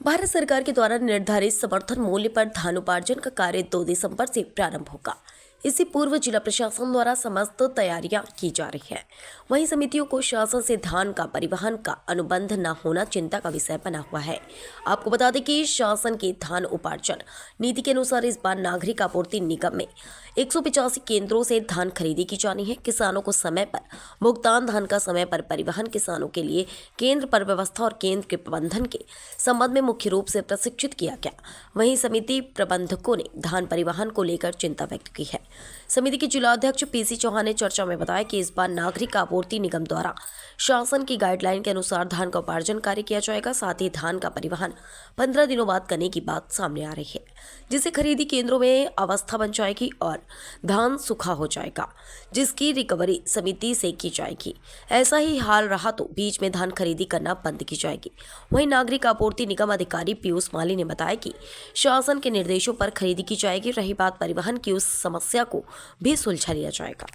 भारत सरकार के द्वारा निर्धारित समर्थन मूल्य पर धान उपार्जन का कार्य 2 दिसंबर से प्रारंभ होगा। इससे पूर्व जिला प्रशासन द्वारा समस्त तैयारियां की जा रही है। वहीं समितियों को शासन से धान का परिवहन का अनुबंध न होना चिंता का विषय बना हुआ है। आपको बता दें कि शासन की धान उपार्जन नीति के अनुसार इस बार नागरिक आपूर्ति निगम में 185 केंद्रों से धान खरीदी की जानी है। किसानों को समय पर भुगतान, धान का समय पर परिवहन, किसानों के लिए केंद्र पर व्यवस्था और केंद्र के प्रबंधन के संबंध में मुख्य रूप से प्रशिक्षित किया गया। वहीं समिति प्रबंधकों ने धान परिवहन को लेकर चिंता व्यक्त की है। समिति के जिलाध्यक्ष पीसी चौहान ने चर्चा में बताया कि इस बार नागरिक आपूर्ति निगम द्वारा शासन की गाइडलाइन के अनुसार धान का उपार्जन कार्य किया जाएगा। साथ ही धान का परिवहन 15 दिनों बाद करने की बात सामने आ रही है, जिससे खरीदी केंद्रों में अवस्था बन जाएगी और धान सूखा हो जाएगा, जिसकी रिकवरी समिति से की जाएगी। ऐसा ही हाल रहा तो बीच में धान खरीदी करना बंद की जाएगी। वहीं नागरिक आपूर्ति निगम अधिकारी पीयूष माली ने बताया कि शासन के निर्देशों पर खरीदी की जाएगी। रही बात परिवहन की, उस समस्या को भी सुलझा लिया जाएगा।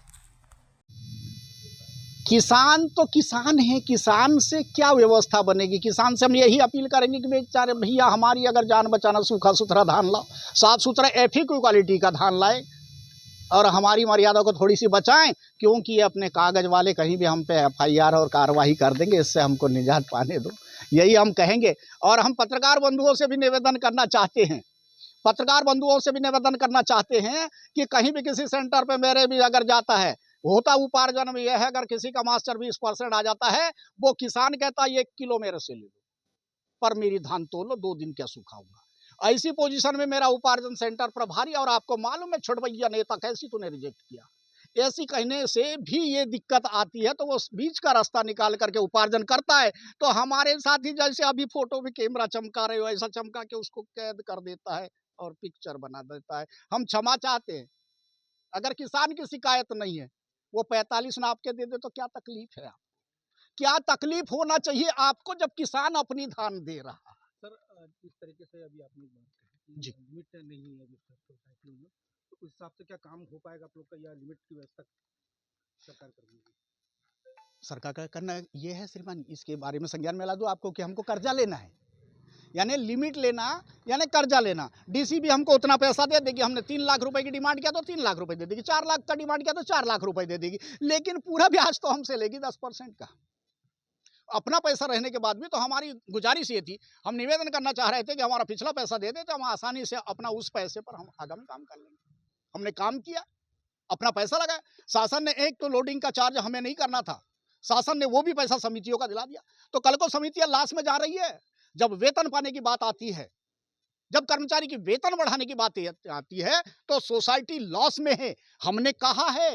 किसान तो किसान है, किसान से क्या व्यवस्था बनेगी? किसान से हम यही अपील करेंगे कि बेचारे भैया हमारी अगर जान बचाना, सूखा सुथरा धान लाओ, साफ सुथरा FE क्वालिटी का धान लाए और हमारी मर्यादा को थोड़ी सी बचाएं, क्योंकि ये अपने कागज वाले कहीं भी हम पे FIR और कार्रवाई कर देंगे। इससे हमको निजात पाने दो, यही हम कहेंगे। और हम पत्रकार बंधुओं से भी निवेदन करना चाहते हैं, कि कहीं भी किसी सेंटर पे मेरे भी अगर जाता है, होता उपार्जन में यह है, अगर किसी का मास्टर 20% आ जाता है, वो किसान कहता है 1 किलो मेरे से ले लो, पर मेरी धान तोलो, 2 दिन क्या सूखाऊंगा। ऐसी पोजीशन में मेरा उपार्जन सेंटर प्रभारी, और आपको मालूम है छोटभैया नेता कैसी तूने रिजेक्ट किया, ऐसी कहने से भी ये दिक्कत आती है। तो वो बीच का रास्ता निकाल करके उपार्जन करता है। तो हमारे साथी जैसे अभी फोटो में कैमरा चमका रहे हो, ऐसा चमका के उसको कैद कर देता है और पिक्चर बना देता है। हम क्षमा चाहते हैं। अगर किसान की शिकायत नहीं है, वो 45 नाप के दे दे तो क्या तकलीफ है? क्या तकलीफ होना चाहिए आपको जब किसान अपनी धान दे रहा है? सर, जिस तरीके से अभी आपने बात कही जी। कि लिमिट नहीं है सोसाइटी में, तो उस हिसाब से क्या काम हो पाएगा आप लोग का, या लिमिट की व्यवस्था सरकार करेगी? सरकार का करना ये है श्रीमान, इसके बारे में संज्ञान में ला दो आपको कि हमको कर्जा लेना है, यानी लिमिट लेना, यानी कर्जा लेना। डीसी भी हमको उतना पैसा दे देगी। हमने 3 लाख रुपए की डिमांड किया तो 3 लाख रुपए दे देगी, 4 लाख का डिमांड किया तो 4 लाख रुपए दे देगी, लेकिन पूरा ब्याज तो हमसे लेगी 10% का। अपना पैसा रहने के बाद भी तो हमारी गुजारिश ये थी, हम निवेदन करना चाह रहे थे कि हमारा पिछला पैसा दे दे तो हम आसानी से अपना उस पैसे पर हम आगामी काम कर लेंगे। हमने काम किया, अपना पैसा लगाया। शासन ने एक तो लोडिंग का चार्ज हमें नहीं करना था, शासन ने वो भी पैसा समितियों का दिला दिया। तो कल को समितियां लाश में जा रही है। जब वेतन पाने की बात आती है, जब कर्मचारी की वेतन बढ़ाने की बात आती है, तो सोसाइटी लॉस में है। हमने कहा है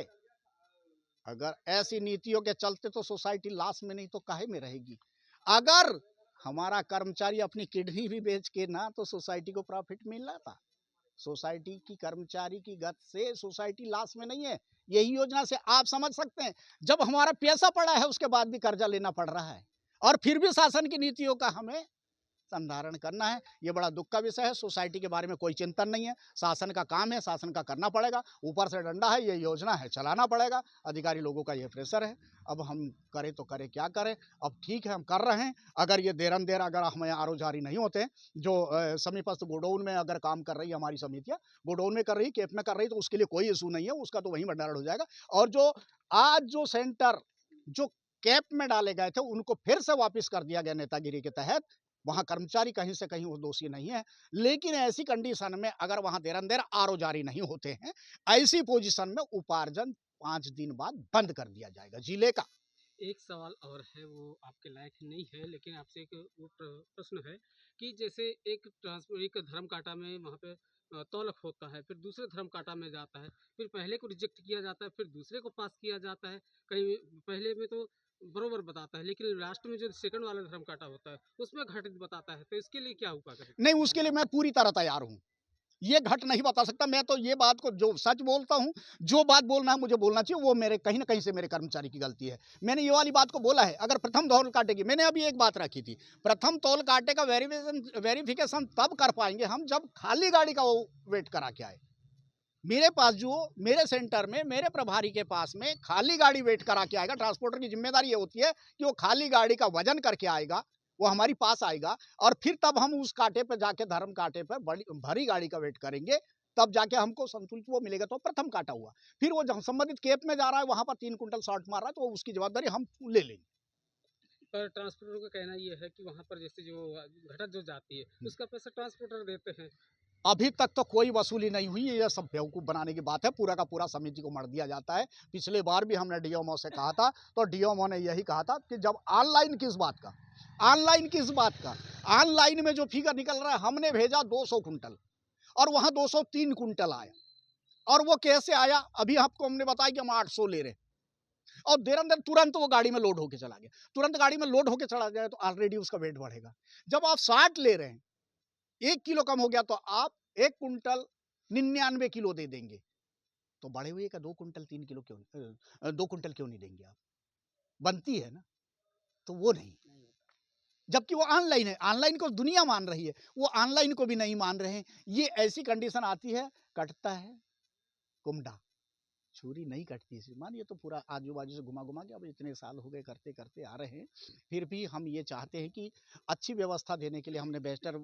अगर ऐसी नीतियों के चलते तो सोसाइटी लॉस में नहीं तो काहे में रहेगी। अगर हमारा कर्मचारी अपनी किडनी भी बेच के ना, तो सोसाइटी को प्रॉफिट मिल रहा था। सोसाइटी की कर्मचारी की गत से सोसाइटी लॉस में नहीं है। यही योजना से आप समझ सकते हैं, जब हमारा पैसा पड़ा है उसके बाद भी कर्जा लेना पड़ रहा है, और फिर भी शासन की नीतियों का हमें संधारण करना है। ये बड़ा दुख का विषय है। सोसाइटी के बारे में कोई चिंतन नहीं है। शासन का काम है, शासन का करना पड़ेगा। ऊपर से डंडा है, ये योजना है, चलाना पड़ेगा। अधिकारी लोगों का ये प्रेशर है। अब हम करें तो करें, क्या करें? अब ठीक है, हम कर रहे हैं। अगर ये देर अगर हमें आरो जारी नहीं होते, जो समीपस्थ गोडाउन में अगर काम कर रही है हमारी समितियाँ, गोडाउन में कर रही, कैप में कर रही, तो उसके लिए कोई इशू नहीं है, उसका तो वहीं भंडारण हो जाएगा। और जो आज जो सेंटर जो कैप में डाले गए थे, उनको फिर से वापस कर दिया गया नेतागिरी के तहत। वहां कर्मचारी कहीं से कहीं वो दोषी नहीं है, लेकिन ऐसी कंडीशन में अगर वहां देर आरो जारी नहीं होते हैं, ऐसी पोजीशन में उपार्जन 5 दिन बाद बंद कर दिया जाएगा जिले का। एक सवाल और है, वो आपके लायक नहीं है, लेकिन आपसे एक वो प्रश्न है कि जैसे एक धर्म कांटा में वहाँ पे तौलक होता है, फिर दूसरे धर्म कांटा में जाता है, फिर पहले को रिजेक्ट किया जाता है, फिर दूसरे को पास किया जाता है। कहीं पहले में तो बरोबर बताता है, लेकिन लास्ट में जो सेकंड वाला धर्म कांटा होता है उसमें घटित बताता है। तो इसके लिए क्या हुआ करें? नहीं, उसके लिए मैं पूरी तरह तैयार हूं। ये घट नहीं बता सकता। मैं तो ये बात को जो सच बोलता हूं, जो बात बोलना है मुझे बोलना चाहिए, वो मेरे कहीं ना कहीं से मेरे कर्मचारी की गलती है। मैंने ये वाली बात को बोला है। अगर प्रथम तौल कांटे की, मैंने अभी एक बात रखी थी, प्रथम तौल कांटे का वेरिफिकेशन तब कर पाएंगे हम जब खाली गाड़ी का वो वेट करा के आए। मेरे पास जो मेरे सेंटर में मेरे प्रभारी के पास में खाली गाड़ी वेट करा के आएगा। ट्रांसपोर्टर की जिम्मेदारी ये होती है कि वो खाली गाड़ी का वजन करके आएगा, वो हमारी पास आएगा और फिर तब हम उस कांटे पे जाके धर्म कांटे पे बड़ी भरी गाड़ी का वेट करेंगे, तब जाके हमको संतुलित वो मिलेगा। तो प्रथम कांटा हुआ, फिर वो जहाँ संबंधित केप में जा रहा है वहां पर 3 कुंटल शॉर्ट मार रहा है, तो उसकी जवाबदारी हम ले लेंगे। पर ट्रांसपोर्टर का कहना ये है कि वहाँ पर जैसे जो घटक जो जाती है उसका पैसा ट्रांसपोर्टर देते हैं। अभी तक तो कोई वसूली नहीं हुई है, यह सब बेवकूफ़ बनाने की बात है। पूरा का पूरा समिति को मर दिया जाता है। पिछले बार भी हमने डीएमओ से कहा था, तो डीएमओ ने यही कहा था कि जब ऑनलाइन किस बात का, ऑनलाइन में जो फिगर निकल रहा है, हमने भेजा 200 कुंटल और वहाँ 203 कुंटल आया। और वो कैसे आया, अभी आपको हमने बताया कि हम 800 ले रहे और देर अंदर तुरंत वो गाड़ी में लोड होके चला गया। तुरंत गाड़ी में लोड होके चला जाए तो ऑलरेडी उसका वेट बढ़ेगा। जब आप 60 ले रहे हैं, 1 किलो कम हो गया तो आप 1 कुंटल 99 किलो दे देंगे, तो बड़े हुए का 2 कुंटल 3 किलो क्यों 2 कुंटल क्यों नहीं देंगे आप? बनती है ना, तो वो नहीं। जबकि वो ऑनलाइन है, ऑनलाइन को दुनिया मान रही है, वो ऑनलाइन को भी नहीं मान रहे हैं। ये ऐसी कंडीशन आती है, कटता है कुमड़ा, छुरी नहीं कटती श्रीमान। ये तो पूरा आजू बाजू से घुमा घुमा के अब इतने साल हो गए करते करते आ रहे हैं। फिर भी हम ये चाहते हैं कि अच्छी व्यवस्था देने के लिए हमने बेस्टर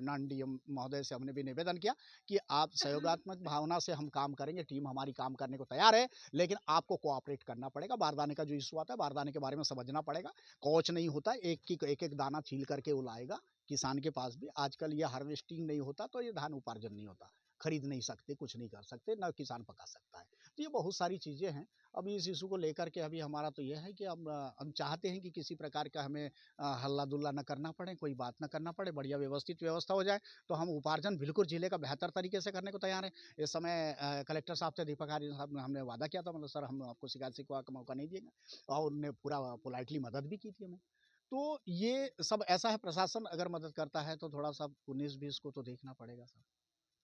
नॉन डीएम महोदय से हमने भी निवेदन किया कि आप सहयोगात्मक भावना से हम काम करेंगे, टीम हमारी काम करने को तैयार है, लेकिन आपको कोऑपरेट करना पड़ेगा। बारदाने का जो इशू आता है, बारदाने के बारे में समझना पड़ेगा। कौच नहीं होता, एक दाना छील करके वो लाएगा किसान के पास भी। आजकल ये हार्वेस्टिंग नहीं होता तो ये धान उपार्जन नहीं होता, खरीद नहीं सकते, कुछ नहीं कर सकते, ना किसान पका सकता है। तो ये बहुत सारी चीज़ें हैं। अभी इस इशू को लेकर के अभी हमारा तो यह है कि हम चाहते हैं कि किसी प्रकार का हमें हल्ला दुल्ला न करना पड़े, कोई बात न करना पड़े, बढ़िया व्यवस्थित व्यवस्था हो जाए, तो हम उपार्जन बिल्कुल जिले का बेहतर तरीके से करने को तैयार हैं। इस समय कलेक्टर साहब से, दीपक आर्य साहब ने हमने वादा किया था, मतलब सर हम आपको शिकायत शिकवा का मौका नहीं देंगे, और उन्होंने पूरा पोलाइटली मदद भी की थी हमें। तो ये सब ऐसा है, प्रशासन अगर मदद करता है तो थोड़ा सा 19-20 को तो देखना पड़ेगा सर,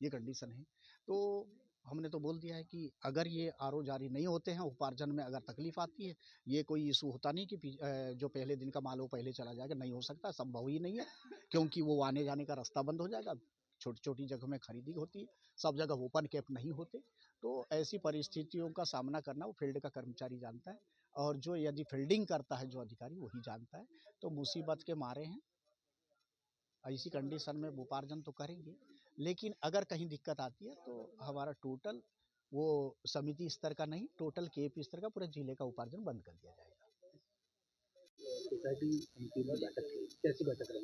ये कंडीशन है। तो हमने तो बोल दिया है कि अगर ये आरओ जारी नहीं होते हैं, उपार्जन में अगर तकलीफ आती है, ये कोई इशू होता नहीं कि जो पहले दिन का माल वो पहले चला जाएगा, नहीं हो सकता, संभव ही नहीं है, क्योंकि वो आने जाने का रास्ता बंद हो जाएगा। छोटी छोटी जगह में खरीदी होती है, सब जगह ओपन कैप नहीं होते। तो ऐसी परिस्थितियों का सामना करना वो फील्ड का कर्मचारी जानता है, और जो यदि फील्डिंग करता है जो अधिकारी, वही जानता है। तो मुसीबत के मारे हैं, ऐसी कंडीशन में उपार्जन तो करेंगे, लेकिन अगर कहीं दिक्कत आती है तो हमारा टोटल वो समिति स्तर का नहीं, टोटल केप स्तर का पूरे जिले का उपार्जन बंद कर दिया जाएगा। सोसाइटी समिति में बैठक हुई, कैसी बैठक रही?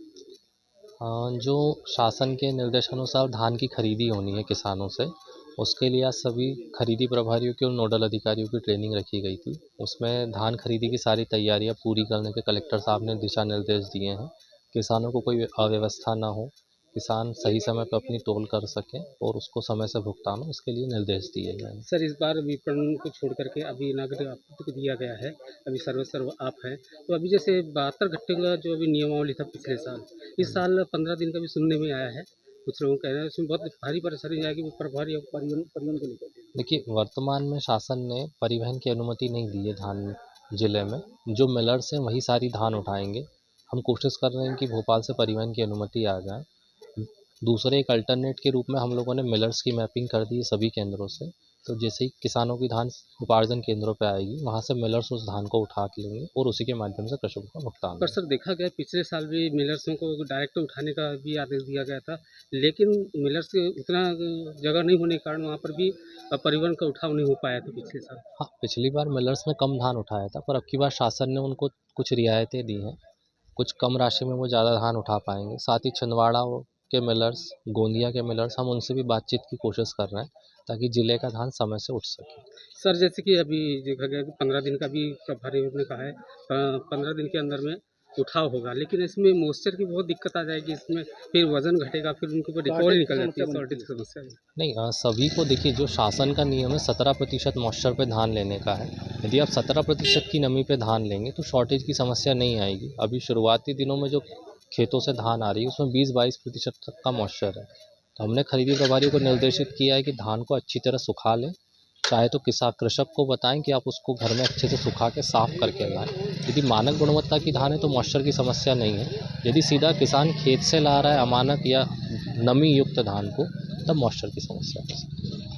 जो शासन के निर्देशानुसार धान की खरीदी होनी है किसानों से, उसके लिए आज सभी खरीदी प्रभारियों की और नोडल अधिकारियों की ट्रेनिंग रखी गई थी। उसमें धान खरीदी की सारी तैयारियां पूरी करने के कलेक्टर साहब ने दिशा निर्देश दिए हैं। किसानों को कोई अव्यवस्था ना हो, किसान सही समय पर अपनी तौल कर सकें और उसको समय से भुगतान हो, इसके लिए निर्देश दिए गए हैं। सर, इस बार विपणन को छोड़ करके अभी नागरिक आपूर्ति को दिया गया है, अभी सर्व आप हैं, तो अभी जैसे 72 घंटे का जो अभी नियमावली था पिछले साल, इस साल 15 दिन का भी सुनने में आया है। कुछ लोगों का कहना है उसमें बहुत भारी परेशानी आएगी वो प्रभारी और परिवहन को लेकर। देखिए, वर्तमान में शासन ने परिवहन की अनुमति नहीं दी है धान जिले में। जो मिलर्स हैं वही सारी धान उठाएंगे। हम कोशिश कर रहे हैं कि भोपाल से परिवहन की अनुमति आ जाए। दूसरे एक अल्टरनेट के रूप में हम लोगों ने मिलर्स की मैपिंग कर दी है सभी केंद्रों से, तो जैसे ही किसानों की धान उपार्जन केंद्रों पे आएगी, वहाँ से मिलर्स उस धान को उठा के लेंगे और उसी के माध्यम से कृषकों का भुगतान पर सर, देखा गया पिछले साल भी मिलर्सों को डायरेक्ट उठाने का भी आदेश दिया गया था, लेकिन मिलर्स के उतना जगह नहीं होने के कारण वहाँ पर भी परिवहन का उठाव नहीं हो पाया था पिछले साल। हाँ, पिछली बार मिलर्स ने कम धान उठाया था, पर अब की बार शासन ने उनको कुछ रियायतें दी हैं। कुछ कम राशि में वो ज़्यादा धान उठा पाएंगे। साथ ही छिंदवाड़ा के मिलर्स, गोंदिया के मिलर्स, हम उनसे भी बातचीत की कोशिश कर रहे हैं ताकि जिले का धान समय से उठ सके। सर, जैसे कि अभी देखा गया कि 15 दिन का भी प्रभारी ने कहा है, 15 दिन के अंदर में उठाव होगा, लेकिन इसमें मॉइस्चर की बहुत दिक्कत आ जाएगी, इसमें फिर वजन घटेगा, फिर उनके ऊपर रिकवरी निकल जाती है, शॉर्टेज की समस्या है। नहीं, सभी को देखिए, जो शासन का नियम है 17% मॉइस्चर पे धान लेने का है। यदि आप 17% की नमी पे धान लेंगे तो शॉर्टेज की समस्या नहीं आएगी। अभी शुरुआती दिनों में जो खेतों से धान आ रही है उसमें 20-22% तक का मॉइस्चर है। तो हमने खरीदी प्रभारियों को निर्देशित किया है कि धान को अच्छी तरह सुखा लें। चाहे तो कृषक को बताएं कि आप उसको घर में अच्छे से सुखा के साफ़ करके लाएं। यदि मानक गुणवत्ता की धान है तो मॉइस्चर की समस्या नहीं है। यदि सीधा किसान खेत से ला रहा है अमानक या नमी युक्त धान को, तब मॉइस्चर की समस्या है।